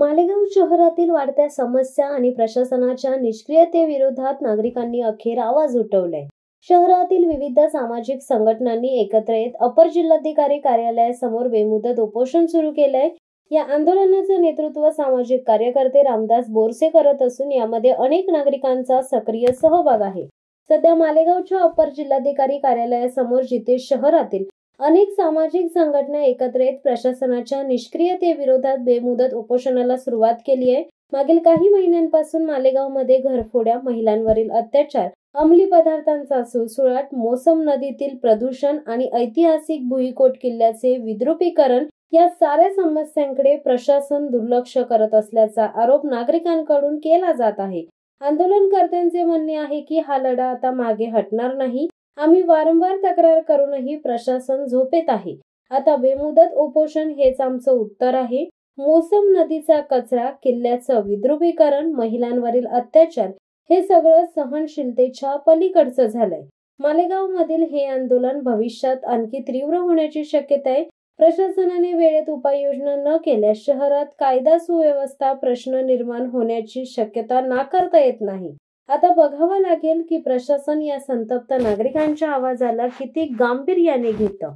मालेगाव शहरातील वाढत्या समस्या आणि प्रशासनाच्या निष्क्रियतेविरोधात नागरिकांनी अखेर आवाज उठवलाय। शहरातील विविध सामाजिक संघटनांनी एकत्र येत अपर जिल्हाधिकारी कार्यालयासमोर बेमुदत उपोषण सुरू केलंय। या आंदोलनाचे नेतृत्व सामाजिक कार्यकर्ते रामदास बोरसे करत असून यामध्ये अनेक नागरिकांचा सक्रिय सहभाग आहे। सध्या मालेगावच्या अपर जिल्हाधिकारी कार्यालयासमोर जिथे शहरातील अनेक सामाजिक संघटना एकत्र येत प्रशासनाच्या निष्क्रियतेविरोधात बेमुदत उपोषणाला सुरुवात केली आहे। मागील काही महिन्यांपासून मालेगावमध्ये घरफोड्या, महिलांवरील अत्याचार, अंमली पदार्थांचा सुळसुळाट, मोसम नदीतील प्रदूषण आणि ऐतिहासिक भुईकोट किल्ल्याचे विद्रुपीकरण या साऱ्या समस्यांकडे प्रशासन दुर्लक्ष करत असल्याचा आरोप नागरिकांकडून केला जात आहे। आंदोलनकर्त्यांचे म्हणणे आहे की हा लढा आता मागे हटणार नाही। आम्ही वारंवार तक्रार करूनही प्रशासन झोपेत आहे। आता बेमुदत उपोषण हेच आमचं उत्तर आहे। मोसम नदीचा कचरा, किल्ल्याचं विद्रुपीकरण, महिलांवरील अत्याचार हे सगळं सहनशीलतेच्या पलीकडचं झालंय। मालेगावमधील हे आंदोलन भविष्यात आणखी तीव्र होण्याची शक्यता आहे। प्रशासनाने वेळेत उपाययोजना न केल्यास शहरात कायदा सुव्यवस्था प्रश्न निर्माण होण्याची शक्यता नाकारता येत नाही। आता बघावं लागेल की प्रशासन या संतप्त नागरिकांच्या आवाजाला किती गांभीर्याने घेतं।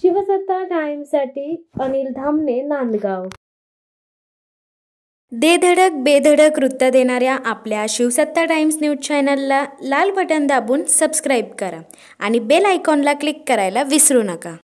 शिवसत्ता टाइम्ससाठी अनिल धामणे, नांदगाव। दे धडक बेधडक वृत्त देणाऱ्या आपल्या शिवसत्ता टाइम्स न्यूज चॅनलला लाल बटन दाबून सबस्क्राईब करा आणि बेल आयकॉनला क्लिक करायला विसरू नका।